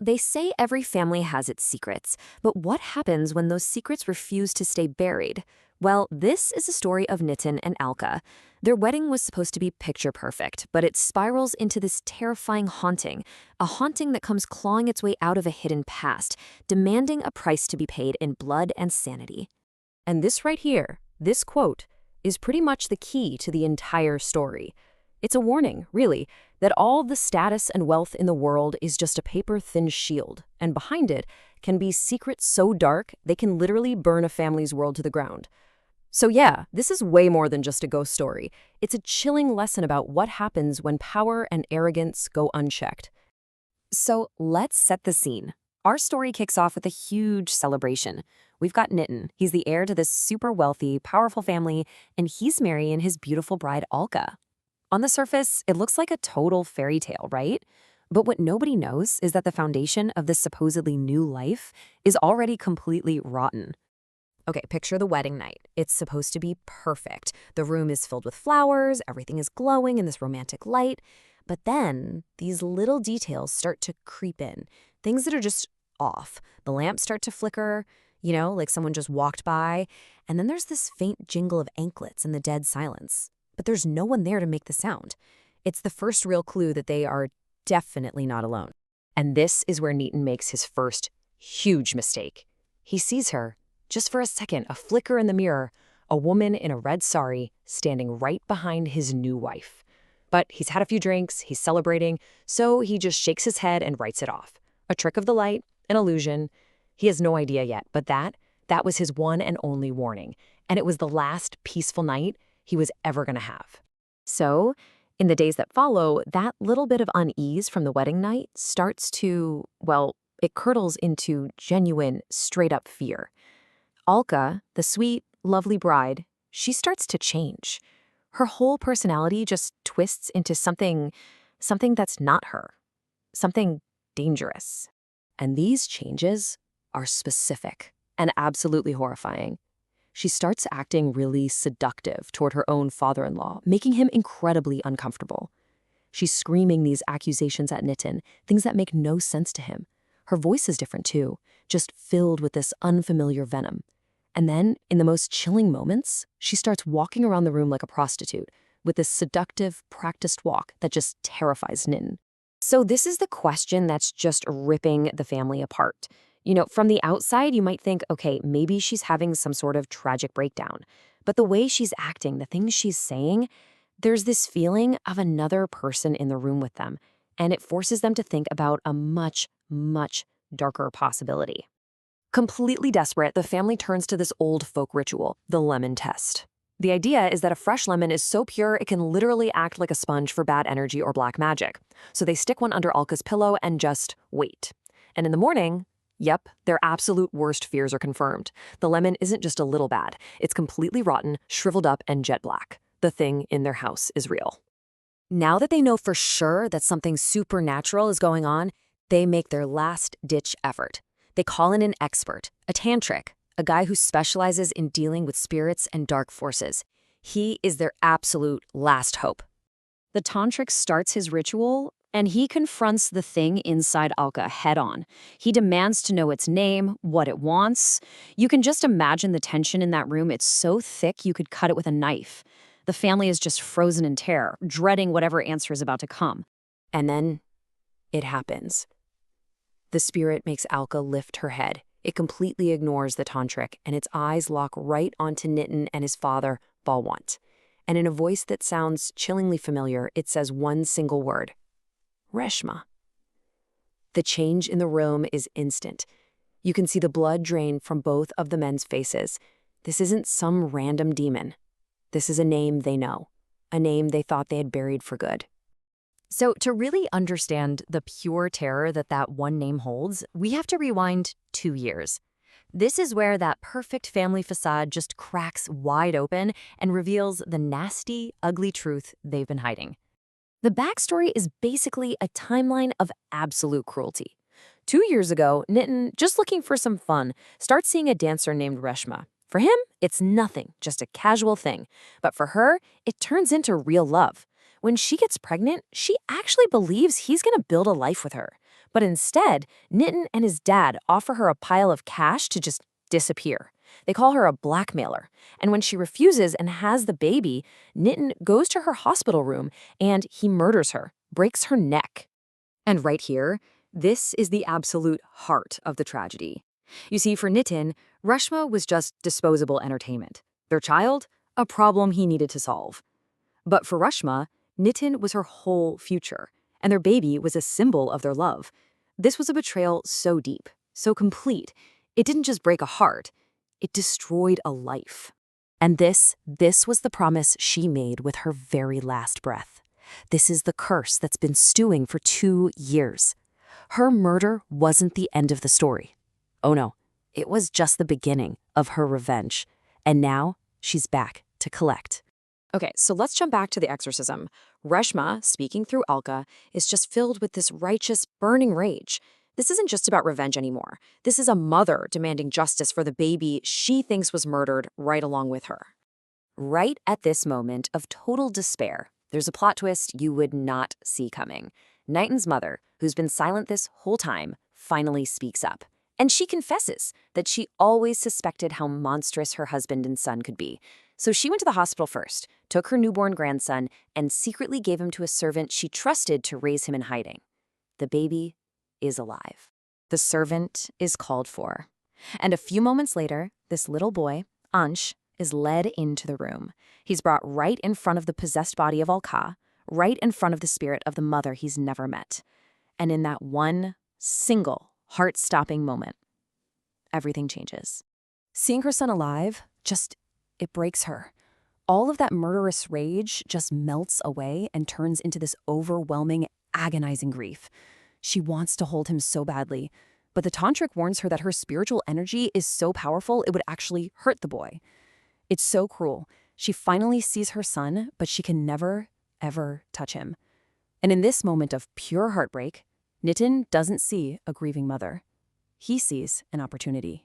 They say every family has its secrets, but what happens when those secrets refuse to stay buried? Well, this is a story of Nitin and Alka. Their wedding was supposed to be picture perfect, but it spirals into this terrifying haunting, a haunting that comes clawing its way out of a hidden past, demanding a price to be paid in blood and sanity. And this right here, this quote, is pretty much the key to the entire story. It's a warning, really, that all the status and wealth in the world is just a paper-thin shield, and behind it can be secrets so dark they can literally burn a family's world to the ground. So yeah, this is way more than just a ghost story. It's a chilling lesson about what happens when power and arrogance go unchecked. So let's set the scene. Our story kicks off with a huge celebration. We've got Nitin. He's the heir to this super wealthy, powerful family, and he's marrying his beautiful bride, Alka. On the surface, it looks like a total fairy tale, right? But what nobody knows is that the foundation of this supposedly new life is already completely rotten. Okay, picture the wedding night. It's supposed to be perfect. The room is filled with flowers, everything is glowing in this romantic light. But then these little details start to creep in, things that are just off. The lamps start to flicker, like someone just walked by. And then there's this faint jingle of anklets in the dead silence. But there's no one there to make the sound. It's the first real clue that they are definitely not alone. And this is where Nitin makes his first huge mistake. He sees her, just for a second, a flicker in the mirror, a woman in a red sari standing right behind his new wife. But he's had a few drinks, he's celebrating, so he just shakes his head and writes it off. A trick of the light, an illusion. He has no idea yet, but that was his one and only warning. And it was the last peaceful night he was ever going to have. So, in the days that follow, that little bit of unease from the wedding night starts to, it curdles into genuine, straight-up fear. Alka, the sweet, lovely bride, she starts to change. Her whole personality just twists into something that's not her, something dangerous. And these changes are specific and absolutely horrifying. She starts acting really seductive toward her own father-in-law, making him incredibly uncomfortable. She's screaming these accusations at Nitin, things that make no sense to him. Her voice is different too, just filled with this unfamiliar venom. And then, in the most chilling moments, she starts walking around the room like a prostitute, with this seductive, practiced walk that just terrifies Nitin. So this is the question that's just ripping the family apart. From the outside, you might think, okay, maybe she's having some sort of tragic breakdown. But the way she's acting, the things she's saying, there's this feeling of another person in the room with them, and it forces them to think about a much, much darker possibility. Completely desperate, the family turns to this old folk ritual, the lemon test. The idea is that a fresh lemon is so pure it can literally act like a sponge for bad energy or black magic. So they stick one under Alka's pillow and just wait. And in the morning, their absolute worst fears are confirmed. The lemon isn't just a little bad. It's completely rotten, shriveled up, and jet black. The thing in their house is real. Now that they know for sure that something supernatural is going on, they make their last-ditch effort. They call in an expert, a tantric, a guy who specializes in dealing with spirits and dark forces. He is their absolute last hope. The tantric starts his ritual, and he confronts the thing inside Alka head-on. He demands to know its name, what it wants. You can just imagine the tension in that room. It's so thick you could cut it with a knife. The family is just frozen in terror, dreading whatever answer is about to come. And then it happens. The spirit makes Alka lift her head. It completely ignores the tantric, and its eyes lock right onto Nitin and his father, Balwant. And in a voice that sounds chillingly familiar, it says one single word: Reshma. The change in the room is instant. You can see the blood drain from both of the men's faces. This isn't some random demon. This is a name they know, a name they thought they had buried for good. So to really understand the pure terror that one name holds, we have to rewind 2 years. This is where that perfect family facade just cracks wide open and reveals the nasty, ugly truth they've been hiding. The backstory is basically a timeline of absolute cruelty. 2 years ago, Nitin, just looking for some fun, starts seeing a dancer named Reshma. For him, it's nothing, just a casual thing. But for her, it turns into real love. When she gets pregnant, she actually believes he's going to build a life with her. But instead, Nitin and his dad offer her a pile of cash to just disappear. They call her a blackmailer, and when she refuses and has the baby, Nitin goes to her hospital room and he murders her, breaks her neck. And right here, this is the absolute heart of the tragedy. You see, for Nitin, Reshma was just disposable entertainment. Their child, a problem he needed to solve. But for Reshma, Nitin was her whole future, and their baby was a symbol of their love. This was a betrayal so deep, so complete. It didn't just break a heart, it destroyed a life. And this was the promise she made with her very last breath. This is the curse that's been stewing for 2 years. Her murder wasn't the end of the story. Oh no, it was just the beginning of her revenge. And now she's back to collect. Okay, so let's jump back to the exorcism. Reshma, speaking through Alka, is just filled with this righteous, burning rage. This isn't just about revenge anymore. This is a mother demanding justice for the baby she thinks was murdered right along with her. Right at this moment of total despair, there's a plot twist you would not see coming. Nitin's mother, who's been silent this whole time, finally speaks up. And she confesses that she always suspected how monstrous her husband and son could be. So she went to the hospital first, took her newborn grandson, and secretly gave him to a servant she trusted to raise him in hiding. The baby is alive. The servant is called for. And a few moments later, this little boy, Ansh, is led into the room. He's brought right in front of the possessed body of Alka, right in front of the spirit of the mother he's never met. And in that one single heart-stopping moment, everything changes. Seeing her son alive, it breaks her. All of that murderous rage just melts away and turns into this overwhelming, agonizing grief. She wants to hold him so badly, but the tantric warns her that her spiritual energy is so powerful it would actually hurt the boy. It's so cruel. She finally sees her son, but she can never, ever touch him. And in this moment of pure heartbreak, Nitin doesn't see a grieving mother. He sees an opportunity.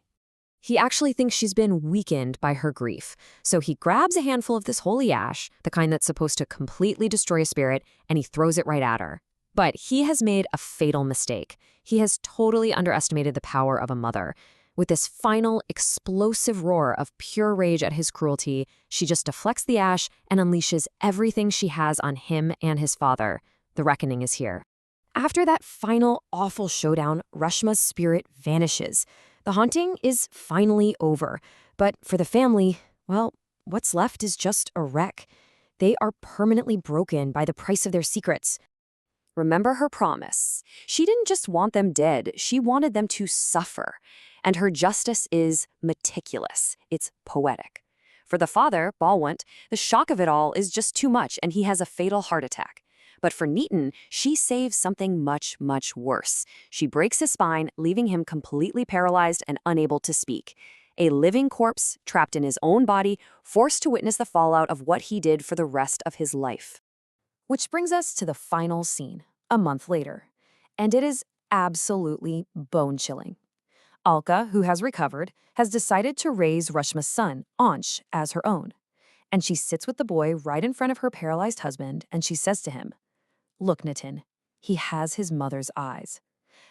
He actually thinks she's been weakened by her grief, so he grabs a handful of this holy ash, the kind that's supposed to completely destroy a spirit, and he throws it right at her. But he has made a fatal mistake. He has totally underestimated the power of a mother. With this final, explosive roar of pure rage at his cruelty, she just deflects the ash and unleashes everything she has on him and his father. The reckoning is here. After that final, awful showdown, Reshma's spirit vanishes. The haunting is finally over. But for the family, well, what's left is just a wreck. They are permanently broken by the price of their secrets. Remember her promise. She didn't just want them dead, she wanted them to suffer. And her justice is meticulous. It's poetic. For the father, Balwant, the shock of it all is just too much and he has a fatal heart attack. But for Nitin, she saves something much, much worse. She breaks his spine, leaving him completely paralyzed and unable to speak. A living corpse trapped in his own body, forced to witness the fallout of what he did for the rest of his life. Which brings us to the final scene, a month later. And it is absolutely bone-chilling. Alka, who has recovered, has decided to raise Reshma's son, Ansh, as her own. And she sits with the boy right in front of her paralyzed husband, and she says to him, "Look, Nitin, he has his mother's eyes."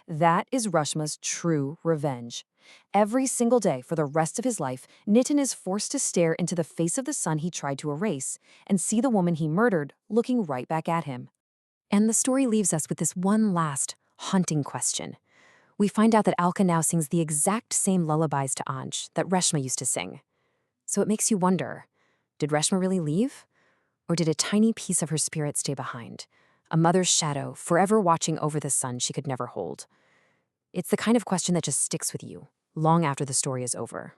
That is Reshma's true revenge. Every single day for the rest of his life, Nitin is forced to stare into the face of the son he tried to erase and see the woman he murdered looking right back at him. And the story leaves us with this one last, haunting question. We find out that Alka now sings the exact same lullabies to Ansh that Reshma used to sing. So it makes you wonder, did Reshma really leave? Or did a tiny piece of her spirit stay behind? A mother's shadow, forever watching over the son she could never hold. It's the kind of question that just sticks with you, long after the story is over.